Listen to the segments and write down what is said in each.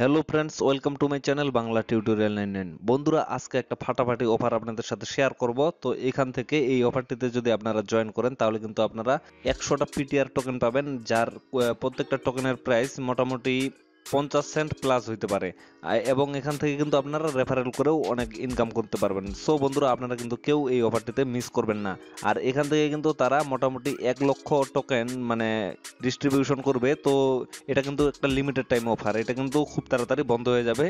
Hello friends, welcome to my channel Bangla tutorial 99। বন্ধুরা, আজকে একটা ফাটাফাটি অফার আপনাদের সাথে শেয়ার করব। তো এখান থেকে এই অফারটিতে যদি আপনারা জয়েন করেন তাহলে কিন্তু আপনারা 100টা পিটিআর টোকেন পাবেন, যার প্রত্যেকটা টোকেনের প্রাইস মোটামুটি 50 সেন্ট প্লাস হইতে পারে। এবং এখান থেকে কিন্তু আপনারা রেফারেল করেও অনেক ইনকাম করতে পারবেন। সো বন্ধুরা, আপনারা কিন্তু কেউ এই অফারটিতে মিস করবেন না। আর এখান থেকে কিন্তু তারা মোটামুটি 1 লক্ষ টোকেন মানে ডিস্ট্রিবিউশন করবে। তো এটা কিন্তু একটা লিমিটেড টাইম অফার, এটা কিন্তু খুব তাড়াতাড়ি বন্ধ হয়ে যাবে।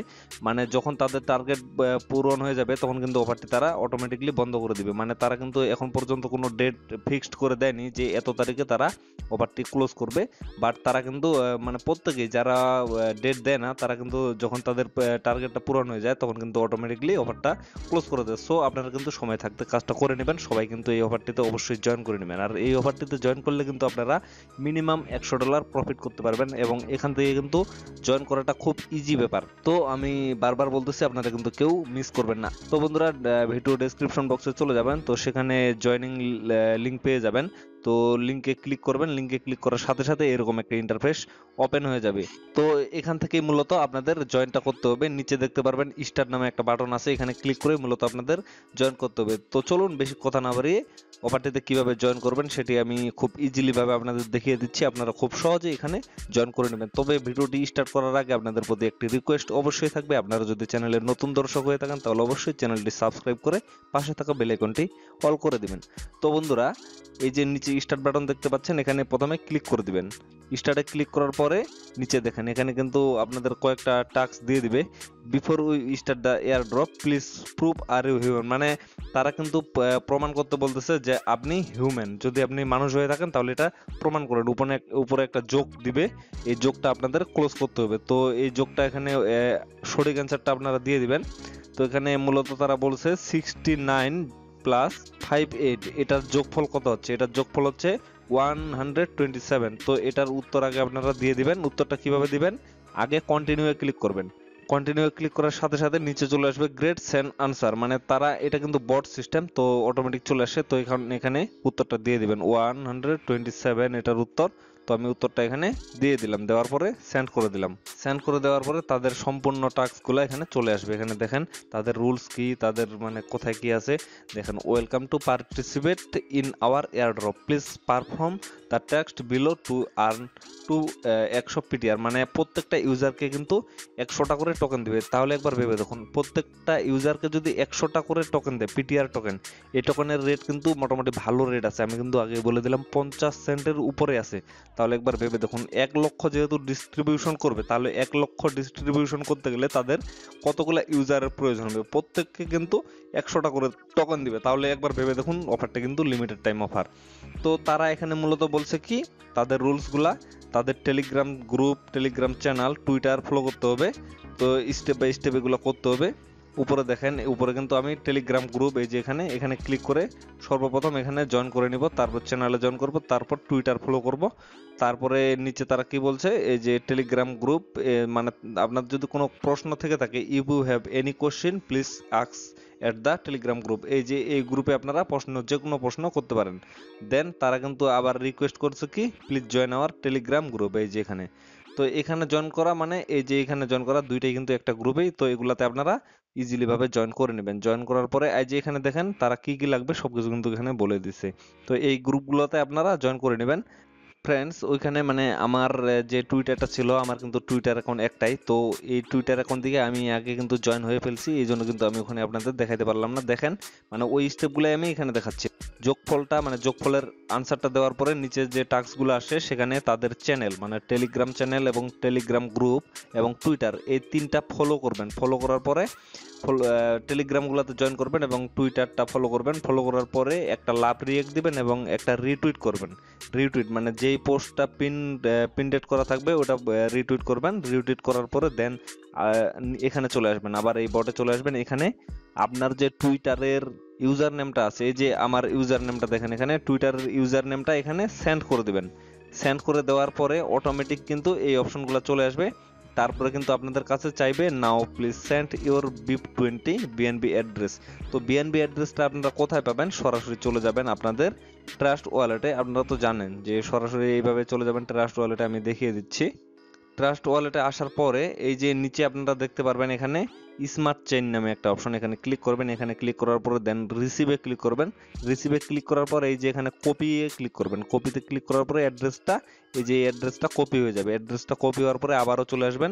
মানে যখন তাদের টার্গেট পূরণ হয়ে যাবে তখন কিন্তু অফারটি তারা অটোমেটিকলি বন্ধ করে দিবে। মানে তারা কিন্তু এখন পর্যন্ত কোনো ডেট ফিক্সড করে দেয়নি যে এত তারিখে তারা অফারটি ক্লোজ করবে। বাট তারা কিন্তু মানে প্রত্যেকেই যারা ডেট দেয় না তারা কিন্তু যখন তাদের টার্গেটটা পূরণ হয়ে যায় তখন কিন্তু অটোমেটিকলি অফারটা ক্লোজ করে দেয়। সো আপনারা কিন্তু সময় থাকতে কাজটা করে নেবেন। সবাই কিন্তু এই অফারটিতে অবশ্যই জয়েন করে নেবেন। আর এই অফারটিতে জয়েন করলে কিন্তু আপনারা মিনিমাম $100 প্রফিট করতে পারবেন এবং এখান থেকে কিন্তু জয়েন করাটা খুব ইজি ব্যাপার। তো আমি বারবার বলতেছি, আপনারা কিন্তু কেউ মিস করবেন না। তো বন্ধুরা, ভিডিও ডেসক্রিপশন বক্সে চলে যাবেন, তো সেখানে জয়নিং লিংক পেয়ে যাবেন। তো লিংকে ক্লিক করবেন, লিংকে ক্লিক করার সাথে সাথে এরকম একটা ইন্টারফেস ওপেন হয়ে যাবে। তো এখান থেকেই মূলত আপনাদের জয়েনটা করতে হবে। নিচে দেখতে পারবেন স্টার্ট নামে একটা বাটন আছে, এখানে ক্লিক করে মূলত আপনাদের জয়েন করতে হবে। তো চলুন বেশি কথা না বাড়িয়ে অফারটিতে কিভাবে জয়েন করবেন সেটি আমি খুব ইজিলি ভাবে আপনাদের দেখিয়ে দিচ্ছি। আপনারা খুব সহজে এখানে জয়েন করে নেবেন। তবে ভিডিওটি স্টার্ট করার আগে আপনাদের প্রতি একটি রিকোয়েস্ট অবশ্যই থাকবে। আপনারা যদি চ্যানেলের নতুন দর্শক হয়ে থাকেন তাহলে অবশ্যই চ্যানেলটি সাবস্ক্রাইব করে পাশে থাকা বেল আইকনটি অল করে দিবেন। তো বন্ধুরা, এই যে নিচে স্টার্ট বাটন দেখতে পাচ্ছেন, এখানে প্রথমে ক্লিক করে দিবেন। স্টার্টে ক্লিক করার পরে নিচে দেখেন এখানে কিন্তু আপনাদের কয়েকটা টাস্ক দিয়ে দিবে। Before we start the airdrop please prove are you human. মানে তারা কিন্তু প্রমাণ করতে বলতেছে যে আপনি হিউম্যান। যদি আপনি মানুষ হয়ে থাকেন তাহলে এটা প্রমাণ করেন। উপরে একটা যোগ দিবে, এই যোগটা আপনাদের ক্লোজ করতে হবে। তো এই যোগটা এখানে সঠিক অ্যান্সারটা আপনারা দিয়ে দিবেন। তো এখানে মূলত তারা বলছে 69 প্লাস 58, এটার যোগফল কত হচ্ছে? এটার যোগফল হচ্ছে 127। তো এটার উত্তর আগে আপনারা দিয়ে দিবেন। উত্তরটা কিভাবে দিবেন? আগে কন্টিনিউ এ ক্লিক করবেন। কন্টিনিউ ক্লিক করার সাথে সাথে নিচে চলে আসবে গ্রেট সেন্ড আনসার। মানে তারা এটা কিন্তু বট সিস্টেম, তো অটোমেটিক চলে আসে। তো এখানে উত্তরটা দিয়ে দিবেন 127 এটার উত্তর। তো আমি উত্তরটা এখানে দিয়ে দিলাম, দেওয়ার পরে সেন্ড করে দিলাম। সেন্ড করে দেওয়ার পরে তাদের সম্পূর্ণ টাস্কগুলো এখানে চলে আসবে। এখানে দেখেন তাদের রুলস কি, তাদের মানে কোথায় কি আছে দেখেন। Welcome to participate in our airdrop, please perform the text below to earn to 100 PTR. মানে প্রত্যেকটা ইউজারকে কিন্তু 100টা করে টোকেন দিবে। তাহলে একবার ভেবে দেখুন, প্রত্যেকটা ইউজারকে যদি 100টা করে টোকেন দেয়, পিটিআর টোকেন, এই টোকেনের রেট কিন্তু মোটামুটি ভালো রেট আছে। আমি কিন্তু আগে বলে দিলাম 50 সেন্টের উপরে আছে। তাহলে একবার ভেবে দেখুন, 1 লক্ষ যেহেতু ডিস্ট্রিবিউশন করবে, তাহলে 1 লক্ষ ডিস্ট্রিবিউশন করতে গেলে তাদের কতগুলো ইউজারের প্রয়োজন হবে। প্রত্যেককে কিন্তু 100টা করে টোকেন দিবে। তাহলে একবার ভেবে দেখুন, অফারটা কিন্তু লিমিটেড টাইম অফার। তো তারা এখানে মূলত বলছে কি, তাদের রুলসগুলা, তাদের Telegram group, Telegram channel, Twitter follow করতে হবে। তো স্টেপ বাই স্টেপ এগুলো করতে হবে। উপরে দেখেন, উপরে কিন্তু আমি টেলিগ্রাম গ্রুপ, এই যে এখানে এখানে ক্লিক করে সর্বপ্রথম এখানে জয়েন করে নিব, তারপর চ্যানেলে জয়েন করব, তারপর টুইটার ফলো করব। তারপরে নিচে তারা কি বলছে, এই যে টেলিগ্রাম গ্রুপ, মানে আপনার যদি কোনো প্রশ্ন থেকে থাকে, if you have any question please ask at the Telegram group. এই যে এই গ্রুপে আপনারা যে কোনো প্রশ্ন করতে পারেন। দেন তারা কিন্তু আবার রিকোয়েস্ট করছে কি, please join our Telegram group. এই যে এখানে, তো এখানে জয়েন করা মানে এই যে এখানে জয়েন করা, দুইটাই কিন্তু একটা গ্রুপেই। তো এগুলাতে আপনারা ইজিলি ভাবে জয়েন করে নেবেন। জয়েন করার পরে এই যে এখানে দেখেন তারা কি কি লাগবে সবকিছু কিন্তু এখানে বলে দিছে। তো এই গ্রুপগুলোতে আপনারা জয়েন করে নেবেন। ফ্রেন্ডস, ওইখানে মানে আমার যে টুইটারটা ছিল, আমার কিন্তু টুইটার অ্যাকাউন্ট একটাই। তো এই টুইটার অ্যাকাউন্ট থেকে আমি আগে কিন্তু জয়েন হয়ে ফেলছি, এই জন্য কিন্তু আমি ওখানে আপনাদের দেখাইতে পারলাম না। দেখেন, মানে ওই স্টেপগুলো আমি এখানে দেখাচ্ছি। যোগফলটা মানে যোগফলের আনসারটা দেওয়ার পরে নিচে যে টাস্কগুলো আসে সেখানে তাদের চ্যানেল মানে টেলিগ্রাম চ্যানেল এবং টেলিগ্রাম গ্রুপ এবং টুইটার, এই তিনটা ফলো করবেন। ফলো করার পরে টেলিগ্রামগুলোতে জয়েন করবেন এবং টুইটারটা ফলো করবেন। ফলো করার পরে একটা লাভ রিয়েক্ট দিবেন এবং একটা রিটুইট করবেন। রিটুইট মানে যেই পোস্টটা পিনডেট করা থাকবে ওটা রিটুইট করবেন। রিটুইট করার পরে দেন এখানে চলে আসবেন, আবার এই বটে চলে আসবেন। এখানে আপনার যে টুইটারের ইউজার নেমটা আছে, এই যে আমার ইউজার নেমটা দেখেন, এখানে টুইটারের ইউজার নেমটা এখানে সেন্ড করে দিবেন। সেন্ড করে দেওয়ার পরে অটোমেটিক কিন্তু এই অপশনগুলো চলে আসবে। তারপরে কিন্তু আপনাদের কাছে চাইবে now please send your BIP20 BNB address. তো বিএনবি অ্যাড্রেসটা আপনারা কোথায় পাবেন? সরাসরি চলে যাবেন আপনাদের ট্রাস্ট ওয়ালেটে। আপনারা তো জানেন যে সরাসরি এইভাবে চলে যাবেন ট্রাস্ট ওয়ালেটে, আমি দেখিয়ে দিচ্ছি। ট্রাস্ট ওয়ালেটে আসার পরে এই যে নিচে আপনারা দেখতে পারবেন এখানে স্মার্ট চেইন নামে একটা অপশন, এখানে ক্লিক করবেন। এখানে ক্লিক করার পরে দেন রিসিভে ক্লিক করবেন। রিসিভে ক্লিক করার পর এই যে এখানে কপিয়ে ক্লিক করবেন। কপিতে ক্লিক করার পরে অ্যাড্রেসটা, এই যে অ্যাড্রেসটা কপি হয়ে যাবে। অ্যাড্রেসটা কপি হওয়ার পরে আবারও চলে আসবেন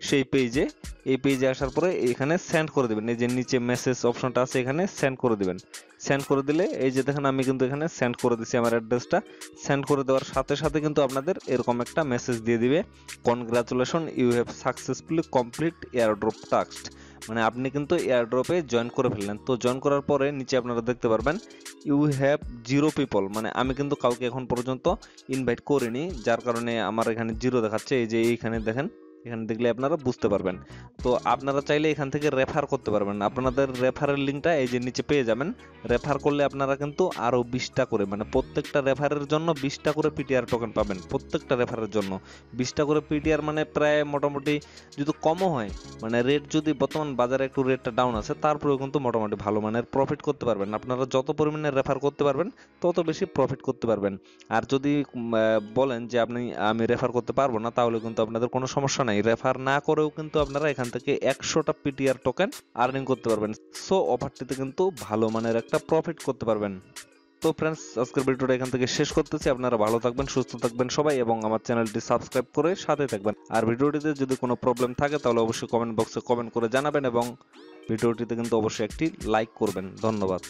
সেই পেজে। এই পেজে আসার পরে এখানে সেন্ড করে দেবেন। এই যে নিচে মেসেজ অপশনটা আছে, এখানে সেন্ড করে দিবেন। সেন্ড করে দিলে এই যে দেখেন আমি কিন্তু এখানে সেন্ড করে দিছি আমার অ্যাড্রেসটা। সেন্ড করে দেওয়ার সাথে সাথে কিন্তু আপনাদের এরকম একটা মেসেজ দিয়ে দিবে, congratulation you have successfully complete airdrop task. মানে আপনি কিন্তু এয়ারড্রপে জয়েন করে ফেললেন। তো জয়েন করার পরে নিচে আপনারা দেখতে পারবেন ইউ হ্যাভ 0 পিপল, মানে আমি কিন্তু কাউকে এখন পর্যন্ত ইনভাইট করিনি, যার কারণে আমার এখানে 0 দেখাচ্ছে। এই যে এইখানে দেখেন, এখানে দেখলে আপনারা বুঝতে পারবেন। তো আপনারা চাইলে এখান থেকে রেফার করতে পারবেন। আপনাদের রেফারের লিঙ্কটা এই যে নিচে পেয়ে যাবেন। রেফার করলে আপনারা কিন্তু আরো 20টা করে, মানে প্রত্যেকটা রেফারের জন্য 20টা করে পিটিআর টোকেন পাবেন। প্রত্যেকটা রেফারের জন্য 20টা করে পিটিআর, মানে প্রায় মোটামুটি যদি কমও হয়, মানে রেট যদি বর্তমান বাজারে একটু রেটটা ডাউন আছে, তারপরেও কিন্তু মোটামুটি ভালো মানের প্রফিট করতে পারবেন। আপনারা যত পরিমাণে রেফার করতে পারবেন তত বেশি প্রফিট করতে পারবেন। আর যদি বলেন যে আমি রেফার করতে পারবো না, তাহলে কিন্তু আপনাদের কোনো সমস্যা নাই। রেফার না করেও কিন্তু আপনারা এখান থেকে 100টা পিটিআর টোকেন আর্নিং করতে পারবেন। সো অফারটিতে কিন্তু ভালো মানের একটা প্রফিট করতে পারবেন। তো ফ্রেন্ডস, আজকের ভিডিওটা এখান থেকে শেষ করতেছি। আপনারা ভালো থাকবেন, সুস্থ থাকবেন সবাই, এবং আমার চ্যানেলটি সাবস্ক্রাইব করে সাথে থাকবেন। আর ভিডিওটিতে যদি কোনো প্রবলেম থাকে তাহলে অবশ্যই কমেন্ট বক্সে কমেন্ট করে জানাবেন, এবং ভিডিওটিতে কিন্তু অবশ্যই একটি লাইক করবেন। ধন্যবাদ।